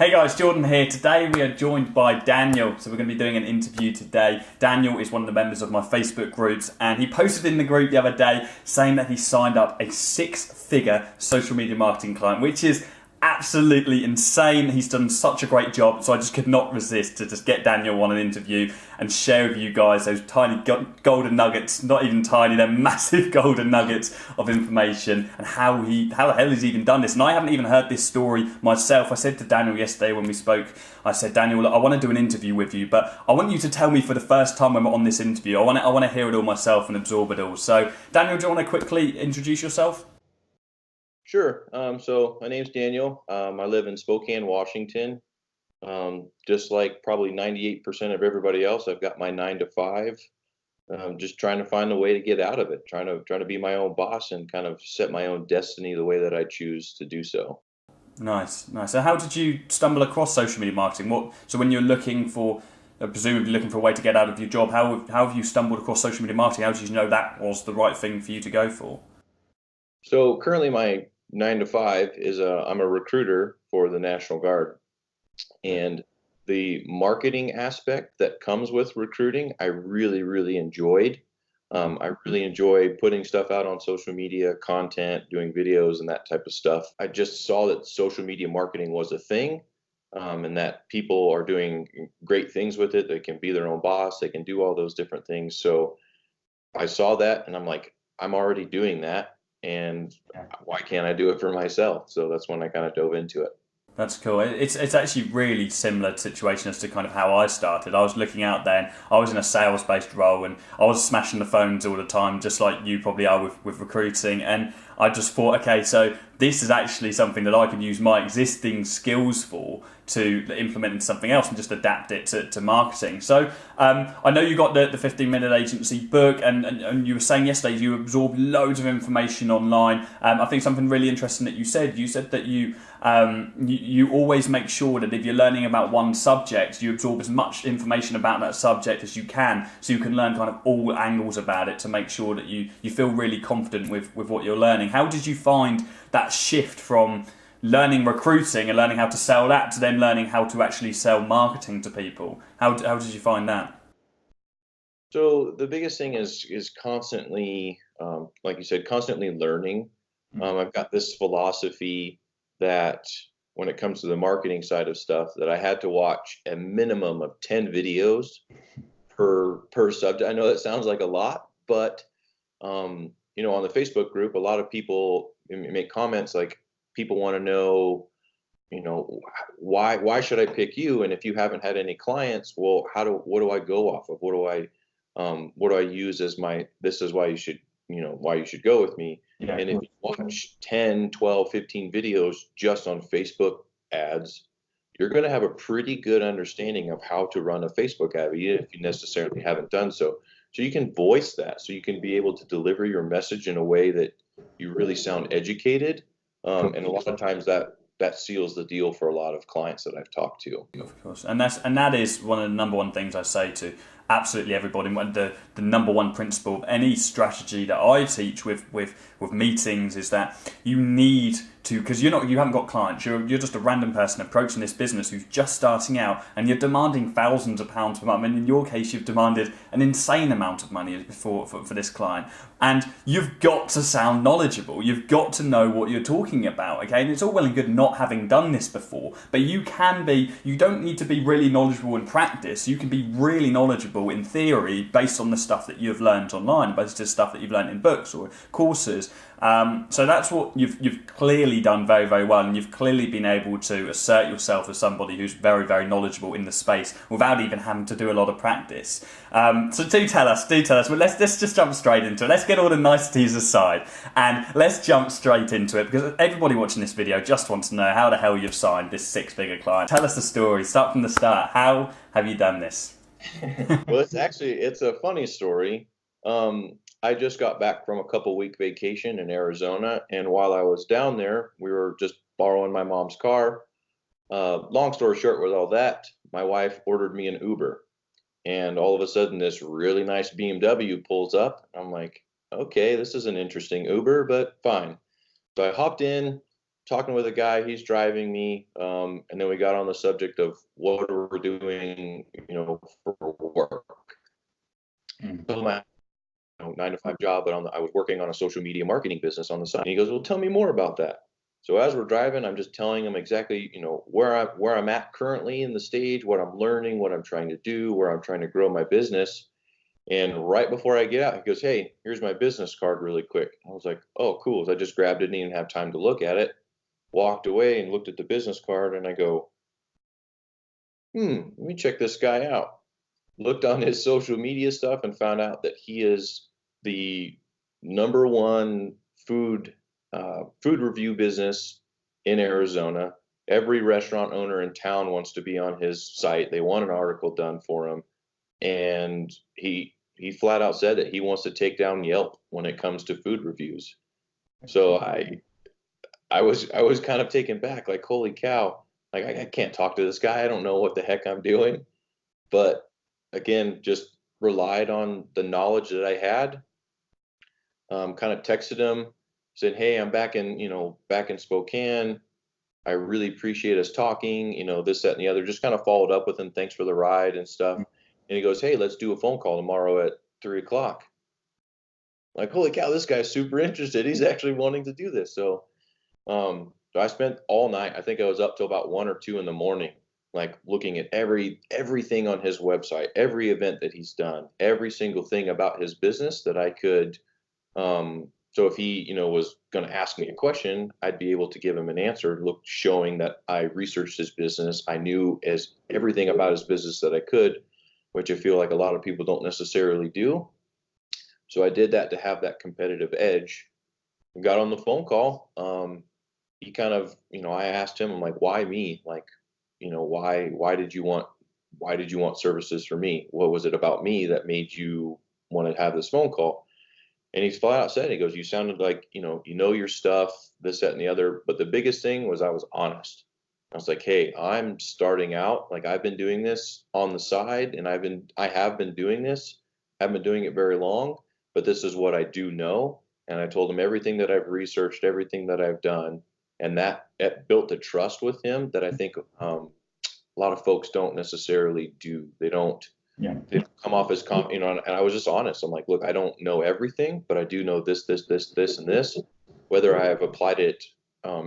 Hey guys, Jordan here. Today we are joined by Daniel. So we're going to be doing an interview today. Daniel is one of the members of my Facebook groups, and he posted in the group the other day saying that he signed up a six-figure social media marketing client, which is absolutely insane. He's done such a great job, so I just could not resist to just get Daniel on an interview and share with you guys those tiny golden nuggets, not even tiny, they're massive golden nuggets of information, and how the hell he's even done this. And I haven't even heard this story myself. I said to Daniel yesterday when we spoke, I said, Daniel, look, I want to do an interview with you, but I want you to tell me for the first time when we're on this interview. I want to hear it all myself and absorb it all. So Daniel, do you want to quickly introduce yourself? Sure. So my name's Daniel. I live in Spokane, Washington. Just like probably 98% of everybody else, I've got my 9 to 5. Just trying to find a way to get out of it. Trying to be my own boss and kind of set my own destiny the way that I choose to do so. Nice. So how did you stumble across social media marketing? So when you're looking for, presumably looking for a way to get out of your job, how have you stumbled across social media marketing? How did you know that was the right thing for you to go for? So currently my 9 to 5 is I'm a recruiter for the National Guard, and the marketing aspect that comes with recruiting, I really, really enjoyed. I really enjoy putting stuff out on social media, content, doing videos, and that type of stuff. I just saw that social media marketing was a thing, and that people are doing great things with it. They can be their own boss, they can do all those different things. So I saw that, and I'm like, I'm already doing that, and why can't I do it for myself? So that's when I kind of dove into it. That's cool. It's actually really similar situation as to kind of how I started. I was looking out there, and I was in a sales based role, and I was smashing the phones all the time, just like you probably are with recruiting. And I just thought, okay, so this is actually something that I can use my existing skills for to implement into something else and just adapt it to marketing. So I know you got the 15-minute agency book, and you were saying yesterday you absorb loads of information online. I think something really interesting that you said that you always make sure that if you're learning about one subject, you absorb as much information about that subject as you can, so you can learn kind of all angles about it to make sure that you feel really confident with what you're learning. How did you find that shift from learning recruiting and learning how to sell that to then learning how to actually sell marketing to people? How did you find that? So the biggest thing is constantly, like you said, constantly learning. I've got this philosophy that when it comes to the marketing side of stuff, that I had to watch a minimum of 10 videos per subject. I know that sounds like a lot, but on the Facebook group, a lot of people make comments like, people want to know, why should I pick you? And if you haven't had any clients, well, what do I go off of? What do I use as this is why you should, why you should go with me. Yeah. And if you watch 10, 12, 15 videos just on Facebook ads, you're going to have a pretty good understanding of how to run a Facebook ad, even if you necessarily haven't done so. So you can voice that, so you can be able to deliver your message in a way that you really sound educated. And a lot of times that seals the deal for a lot of clients that I've talked to. Of course, and that is one of the number one things I say to absolutely everybody. The number one principle of any strategy that I teach with meetings is that you need to, because you haven't got clients, you're just a random person approaching this business who's just starting out, and you're demanding thousands of pounds per month. I mean, in your case, you've demanded an insane amount of money for this client, and you've got to sound knowledgeable. You've got to know what you're talking about. Okay, and it's all well and good not having done this before, but you don't need to be really knowledgeable in practice. You can be really knowledgeable in theory based on the stuff that you've learned online, based on stuff that you've learned in books or courses. So that's what you've clearly done very, very well, and you've clearly been able to assert yourself as somebody who's very, very knowledgeable in the space without even having to do a lot of practice. So do tell us. But let's just jump straight into it. Let's get all the niceties aside and let's jump straight into it, because everybody watching this video just wants to know how the hell you've signed this six-figure client. Tell us the story. Start from the start. How have you done this? Well, it's a funny story. I just got back from a couple-week vacation in Arizona, and while I was down there, we were just borrowing my mom's car. Long story short, with all that, my wife ordered me an Uber, and all of a sudden, this really nice BMW pulls up. I'm like, okay, this is an interesting Uber, but fine. So I hopped in, talking with a guy, he's driving me, and then we got on the subject of what we're doing, for work. So my 9 to 5 job, but I was working on a social media marketing business on the side. And he goes, "Well, tell me more about that." So as we're driving, I'm just telling him exactly, where I'm at currently in the stage, what I'm learning, what I'm trying to do, where I'm trying to grow my business. And right before I get out, he goes, "Hey, here's my business card really quick." I was like, "Oh, cool." So I just grabbed it, didn't even have time to look at it, walked away and looked at the business card, and I go, let me check this guy out. Looked on his social media stuff and found out that he is the number one food review business in Arizona. Every restaurant owner in town wants to be on his site. They want an article done for him, and he flat out said that he wants to take down Yelp when it comes to food reviews. So I was kind of taken back, like, holy cow, like I can't talk to this guy. I don't know what the heck I'm doing. But again, just relied on the knowledge that I had. Kind of texted him, said, "Hey, I'm back in Spokane. I really appreciate us talking, this, that, and the other." Just kind of followed up with him. Thanks for the ride and stuff. And he goes, "Hey, let's do a phone call tomorrow at 3 o'clock." Like, holy cow, this guy's super interested. He's actually wanting to do this. So I spent all night. I think I was up till about 1 or 2 in the morning, like looking at everything on his website, every event that he's done, every single thing about his business that I could. So if he, was going to ask me a question, I'd be able to give him an answer, showing that I researched his business. I knew as everything about his business that I could, which I feel like a lot of people don't necessarily do. So I did that to have that competitive edge. We got on the phone call. He kind of, I asked him, I'm like, "Why me? Like, why did you want services from me? What was it about me that made you want to have this phone call?" And he's flat out said, he goes, "You sounded like, your stuff, this, that, and the other. But the biggest thing was I was honest." I was like, "Hey, I'm starting out. Like, I've been doing this on the side, and I have been doing this. I haven't been doing it very long, but this is what I do know." And I told him everything that I've researched, everything that I've done. And that built a trust with him that I think a lot of folks don't necessarily do. They don't. Yeah. They come off as and I was just honest. I'm like, "Look, I don't know everything, but I do know this, this, this, this, and this. Whether I have applied it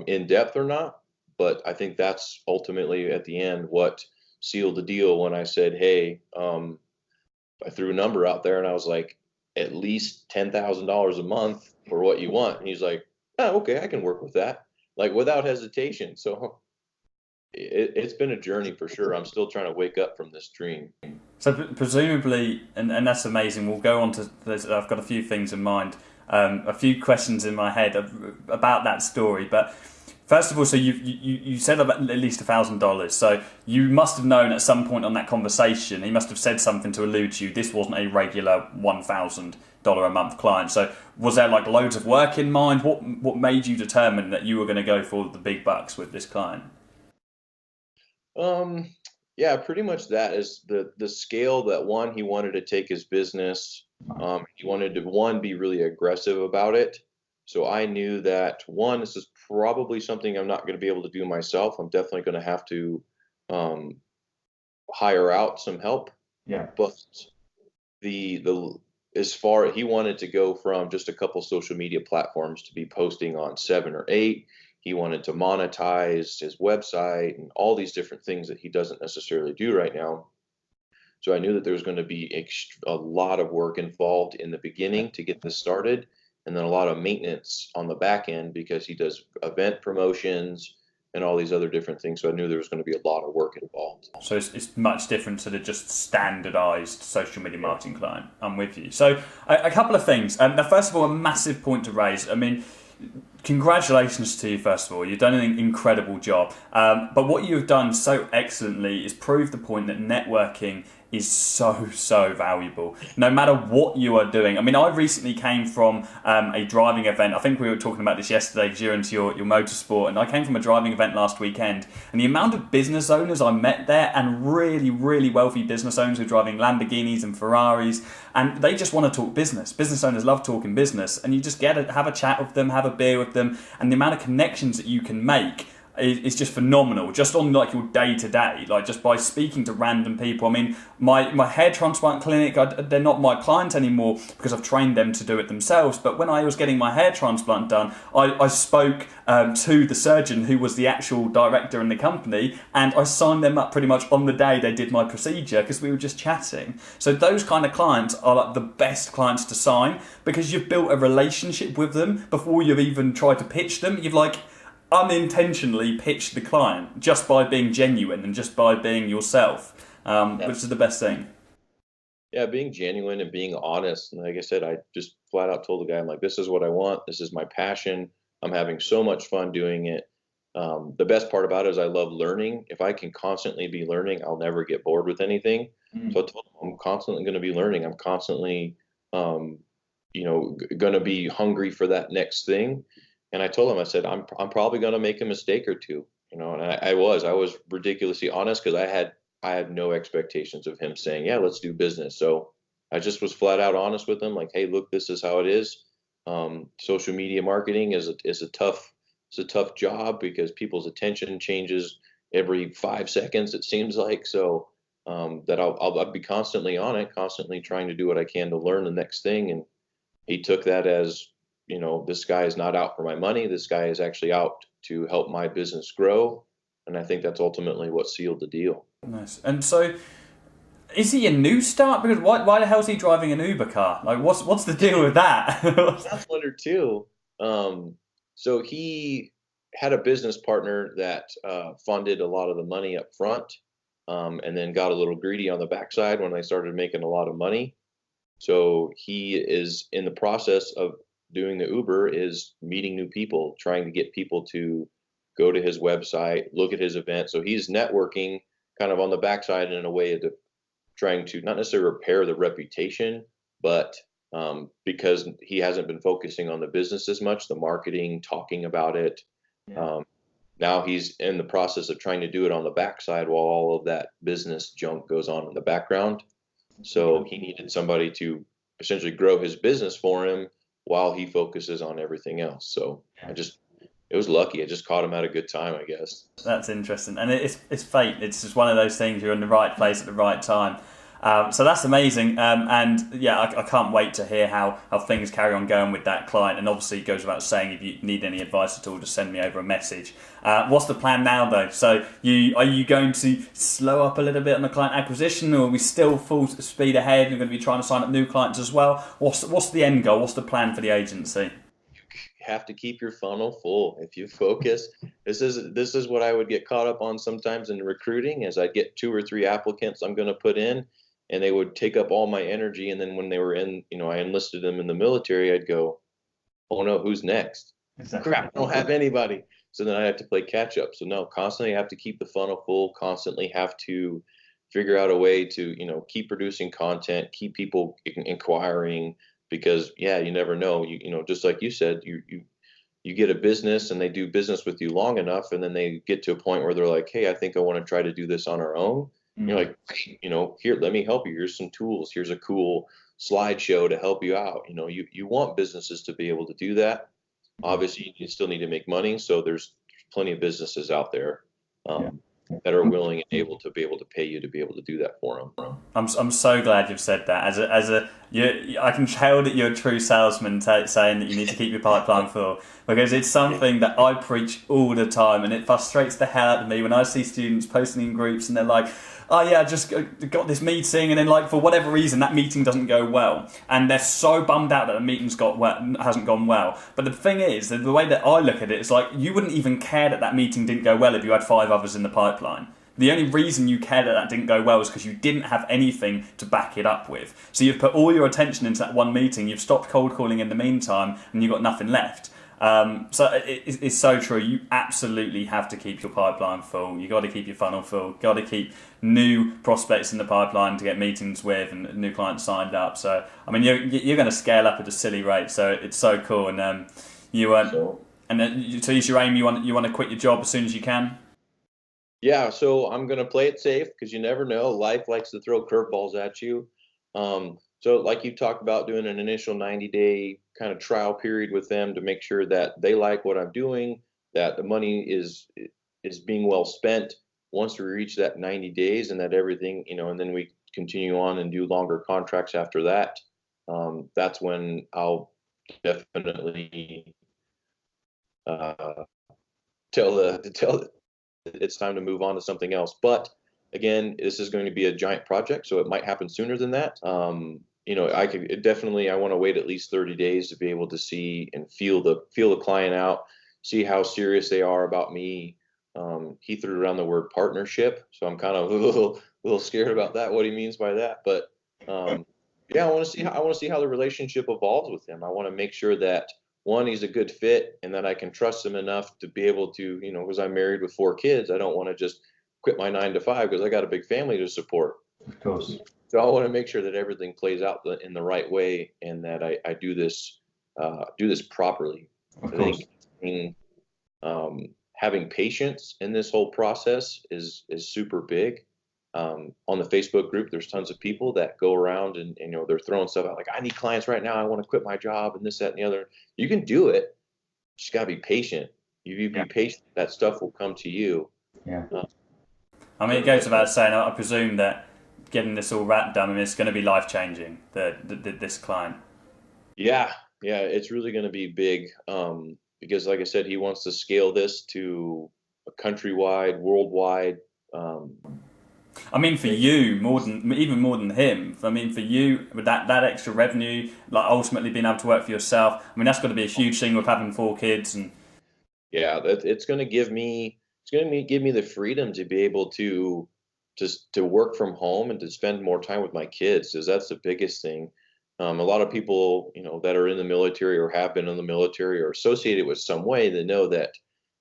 in depth or not, but I think that's ultimately at the end what sealed the deal." When I said, "Hey," I threw a number out there, and I was like, "At least $10,000 a month for what you want." And he's like, "Oh, okay, I can work with that," like without hesitation. So it's been a journey for sure. I'm still trying to wake up from this dream. So presumably, and that's amazing. We'll go on to this. I've got a few things in mind, a few questions in my head about that story. But first of all, so you said about at least $1,000. So you must have known at some point on that conversation, he must have said something to allude to you. This wasn't a regular $1,000 a month client. So was there like loads of work in mind? What made you determine that you were going to go for the big bucks with this client? Yeah, pretty much that is the scale that he wanted to take his business. He wanted to be really aggressive about it. So I knew that this is probably something I'm not going to be able to do myself. I'm definitely going to have to hire out some help. Yeah. But the as far he wanted to go from just a couple social media platforms to be posting on 7 or 8. He wanted to monetize his website and all these different things that he doesn't necessarily do right now. So I knew that there was going to be a lot of work involved in the beginning to get this started, and then a lot of maintenance on the back end because he does event promotions and all these other different things. So I knew there was going to be a lot of work involved. So it's much different to the just standardized social media marketing client. I'm with you. So a couple of things. Now, first of all, a massive point to raise. I mean, congratulations to you, first of all. You've done an incredible job. But what you've done so excellently is prove the point that networking is so valuable, no matter what you are doing. I mean, I recently came from a driving event. I think we were talking about this yesterday because you're into your motorsport, and I came from a driving event last weekend, and the amount of business owners I met there, and really wealthy business owners who are driving Lamborghinis and Ferraris, and they just want to talk business. Business owners love talking business, and you just get to have a chat with them, have a beer with them, and the amount of connections that you can make is just phenomenal, just on like your day to day, like just by speaking to random people. I mean, my hair transplant clinic, they're not my client anymore because I've trained them to do it themselves. But when I was getting my hair transplant done, I spoke to the surgeon who was the actual director in the company, and I signed them up pretty much on the day they did my procedure because we were just chatting. So those kind of clients are like the best clients to sign because you've built a relationship with them before you've even tried to pitch them. You've like unintentionally pitch the client just by being genuine and just by being yourself, which is the best thing. Yeah, being genuine and being honest. And like I said, I just flat out told the guy, I'm like, this is what I want. This is my passion. I'm having so much fun doing it. The best part about it is I love learning. If I can constantly be learning, I'll never get bored with anything. So I told him I'm constantly going to be learning. I'm constantly, going to be hungry for that next thing. And I told him, I said, I'm probably going to make a mistake or two, and I was ridiculously honest because I had no expectations of him saying, yeah, let's do business. So I just was flat out honest with him, like, hey, look, this is how it is. Social media marketing is a tough job because people's attention changes every 5 seconds, it seems like. So that I'll be constantly on it, constantly trying to do what I can to learn the next thing. And he took that as, this guy is not out for my money. This guy is actually out to help my business grow. And I think that's ultimately what sealed the deal. Nice. And so, is he a new start? Because why the hell is he driving an Uber car? Like, what's the deal with that? That's one or two. So he had a business partner that funded a lot of the money up front, and then got a little greedy on the backside when they started making a lot of money. So he is in the process of doing the Uber, is meeting new people, trying to get people to go to his website, look at his event. So he's networking kind of on the backside in a way of trying to not necessarily repair the reputation, but because he hasn't been focusing on the business as much, the marketing, talking about it. Yeah. Now he's in the process of trying to do it on the backside while all of that business junk goes on in the background. So he needed somebody to essentially grow his business for him while he focuses on everything else. So it was lucky. I just caught him at a good time, I guess. That's interesting. And it's fate. It's just one of those things. You're in the right place at the right time. So that's amazing. And yeah, I can't wait to hear how things carry on going with that client. And obviously it goes without saying, if you need any advice at all, just send me over a message. What's the plan now though? So are you going to slow up a little bit on the client acquisition, or are we still full speed ahead? You're going to be trying to sign up new clients as well. What's the end goal? What's the plan for the agency? Have to keep your funnel full. If you focus, this is what I would get caught up on sometimes in recruiting, is I'd get 2 or 3 applicants I'm going to put in, and they would take up all my energy. And then when they were in, I enlisted them in the military, I'd go, oh no, who's next? Exactly. Crap, I don't have anybody. So then I have to play catch up. So no, constantly have to keep the funnel full, constantly have to figure out a way to, keep producing content, keep people inquiring, because yeah, you never know. Just like you said, you get a business and they do business with you long enough, and then they get to a point where they're like, hey, I think I want to try to do this on our own. Mm-hmm. You're like, here, let me help you. Here's some tools. Here's a cool slideshow to help you out. You want businesses to be able to do that. Obviously, you still need to make money. So there's plenty of businesses out there that are willing and able to pay you to be able to do that for them. I'm so glad you've said that. I can tell that you're a true salesman saying that you need to keep your pipeline full, because it's something that I preach all the time, and it frustrates the hell out of me when I see students posting in groups and they're like, oh yeah, I just got this meeting, and then like for whatever reason that meeting doesn't go well, and they're so bummed out that the meeting's hasn't gone well. But the thing is, the way that I look at it is like, you wouldn't even care that meeting didn't go well if you had 5 others in the pipeline. The only reason you cared that didn't go well is because you didn't have anything to back it up with. So you've put all your attention into that one meeting, you've stopped cold calling in the meantime, and you've got nothing left. So it's so true. You absolutely have to keep your pipeline full. You got to keep your funnel full. Got to keep new prospects in the pipeline to get meetings with and new clients signed up. So I mean, you're going to scale up at a silly rate. So it's so cool. And so is your aim? You want to quit your job as soon as you can? Yeah, so I'm gonna play it safe because you never know. Life likes to throw curveballs at you. So like you talked about doing an initial 90-day kind of trial period with them to make sure that they like what I'm doing, that the money is being well spent once we reach that 90 days and that everything, and then we continue on and do longer contracts after that. That's when I'll definitely uh, tell it's time to move on to something else. But again, this is going to be a giant project, so it might happen sooner than that. I want to wait at least 30 days to be able to see and feel the client out, see how serious they are about me. He threw around the word partnership, so I'm kind of a little scared about that, what he means by that. But yeah, I want to see how the relationship evolves with him. I want to make sure that one, he's a good fit, and that I can trust him enough to be able to, because I'm married with 4 kids, I don't want to just quit my 9 to 5 because I got a big family to support. Of course. So I want to make sure that everything plays out in the right way, and that I do this properly. Of I course. think having patience in this whole process is super big. On the Facebook group, there's tons of people that go around and they're throwing stuff out like, I need clients right now. I want to quit my job and this, that, and the other. You can do it. You just gotta be patient. You be patient. That stuff will come to you. Yeah. I mean, it goes without saying. I presume that getting this all wrapped done, I mean, it's going to be life changing. This client. Yeah, it's really going to be big. Because like I said, he wants to scale this to a countrywide, worldwide. I mean, for you, even more than him. I mean, for you, with that extra revenue, like ultimately being able to work for yourself. I mean, that's got to be a huge thing with having 4 kids. And yeah, it's going to give me the freedom to be able to work from home and to spend more time with my kids, because that's the biggest thing. A lot of people, that are in the military or have been in the military or associated with some way, they know that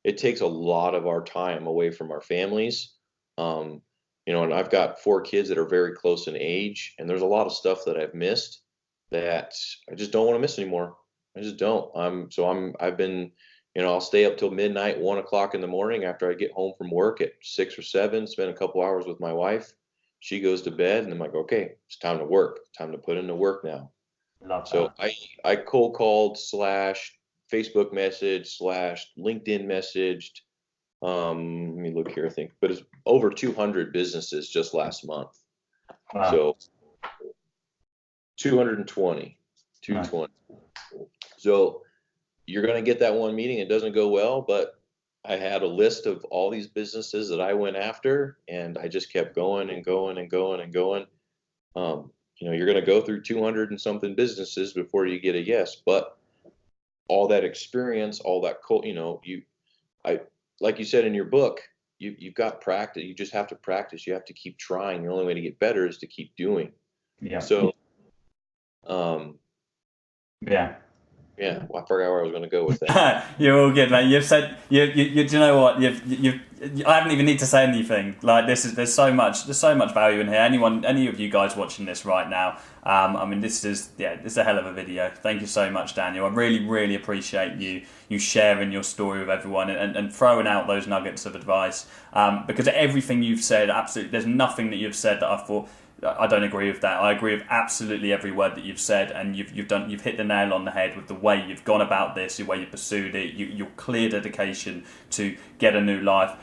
it takes a lot of our time away from our families. And I've got 4 kids that are very close in age, and there's a lot of stuff that I've missed that I just don't want to miss anymore. I just don't. I've been, I'll stay up till midnight, 1 o'clock in the morning after I get home from work at 6 or 7, spend a couple hours with my wife. She goes to bed, and I'm like, okay, it's time to work. It's time to put into work now. love So that. I cold called / Facebook message / LinkedIn messaged. Let me look here, I think, but it's over 200 businesses just last month. Wow. So 220. Nice. So you're going to get that one meeting. It doesn't go well, but I had a list of all these businesses that I went after, and I just kept going and going and going and going. You're going to go through 200 and something businesses before you get a yes, but all that experience, all that like you said in your book, you've got practice. You just have to practice. You have to keep trying. The only way to get better is to keep doing. Yeah. So, yeah. Yeah, well, I forgot where I was going to go with that. You're all good, mate. You've said do you know what? I haven't even need to say anything. Like there's so much value in here. Any of you guys watching this right now, I mean, this is a hell of a video. Thank you so much, Daniel. I really appreciate you sharing your story with everyone and throwing out those nuggets of advice. Because everything you've said, absolutely, there's nothing that you've said that I thought, I don't agree with that. I agree with absolutely every word that you've said, and you've hit the nail on the head with the way you've gone about this, the way you pursued it, your clear dedication to get a new life.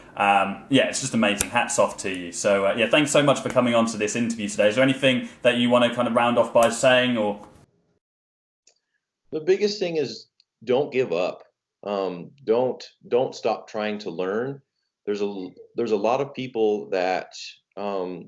It's just amazing. Hats off to you. So thanks so much for coming on to this interview today. Is there anything that you want to kind of round off by saying, or? The biggest thing is don't give up. Don't stop trying to learn. There's a lot of people that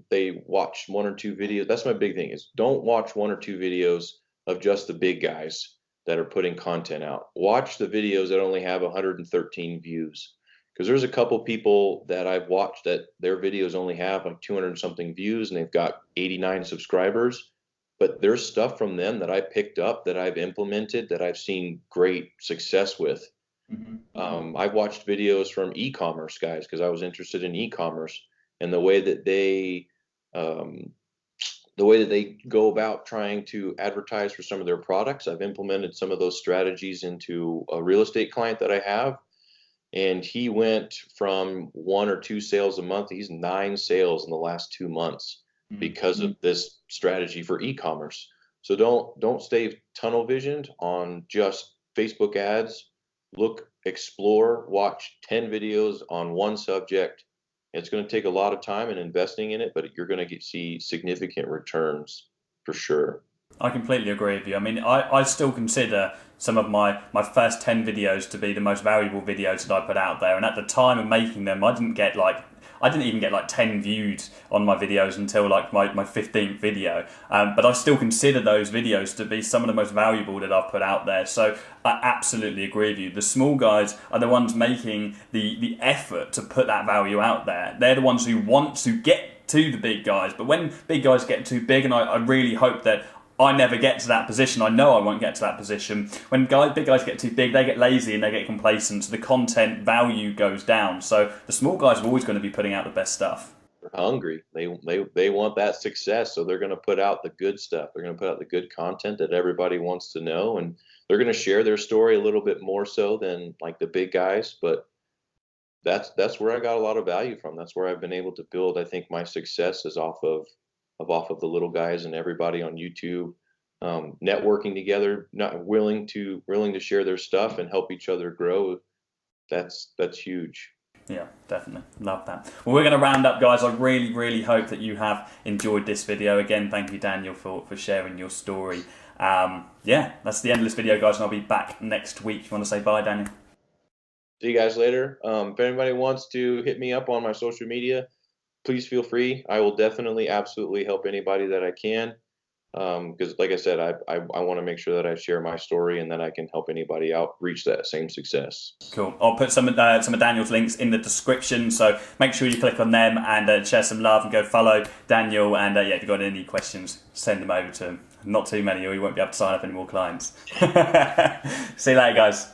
they watch 1 or 2 videos. That's my big thing, is don't watch 1 or 2 videos of just the big guys that are putting content out. Watch the videos that only have 113 views, because there's a couple people that I've watched that their videos only have like 200 something views and they've got 89 subscribers. But there's stuff from them that I picked up, that I've implemented, that I've seen great success with. I've watched videos from e-commerce guys because I was interested in e-commerce and um, the way that they go about trying to advertise for some of their products. I've implemented some of those strategies into a real estate client that I have, and he went from 1 or 2 sales a month. He's 9 sales in the last 2 months because of this strategy for e-commerce. So don't stay tunnel visioned on just Facebook ads. Look, explore, watch 10 videos on one subject. It's going to take a lot of time and investing in it, but you're going to see significant returns for sure. I completely agree with you. I mean, I still consider some of my first 10 videos to be the most valuable videos that I put out there. And at the time of making them, I didn't even get like 10 views on my videos until like my 15th video. But I still consider those videos to be some of the most valuable that I've put out there. So I absolutely agree with you. The small guys are the ones making the effort to put that value out there. They're the ones who want to get to the big guys. But when big guys get too big, and I really hope that I never get to that position. I know I won't get to that position. When big guys get too big, they get lazy and they get complacent. So the content value goes down. So the small guys are always going to be putting out the best stuff. They're hungry. They want that success, so they're going to put out the good stuff. They're going to put out the good content that everybody wants to know, and they're going to share their story a little bit more so than like the big guys. But that's where I got a lot of value from. That's where I've been able to build. I think my success is off of the little guys and everybody on YouTube, networking together, not willing to share their stuff and help each other grow. That's huge. Yeah, definitely. Love that. Well, we're going to round up, guys. I really, really hope that you have enjoyed this video. Again, thank you, Daniel, for sharing your story. Yeah, that's the end of this video, guys, and I'll be back next week. You want to say bye, Daniel? See you guys later. If anybody wants to hit me up on my social media, please feel free. I will definitely, absolutely help anybody that I can. Because like I said, I want to make sure that I share my story and that I can help anybody out reach that same success. Cool. I'll put some of Daniel's links in the description, so make sure you click on them and share some love and go follow Daniel. And yeah, if you've got any questions, send them over to him. Not too many, or you won't be able to sign up any more clients. See you later, guys.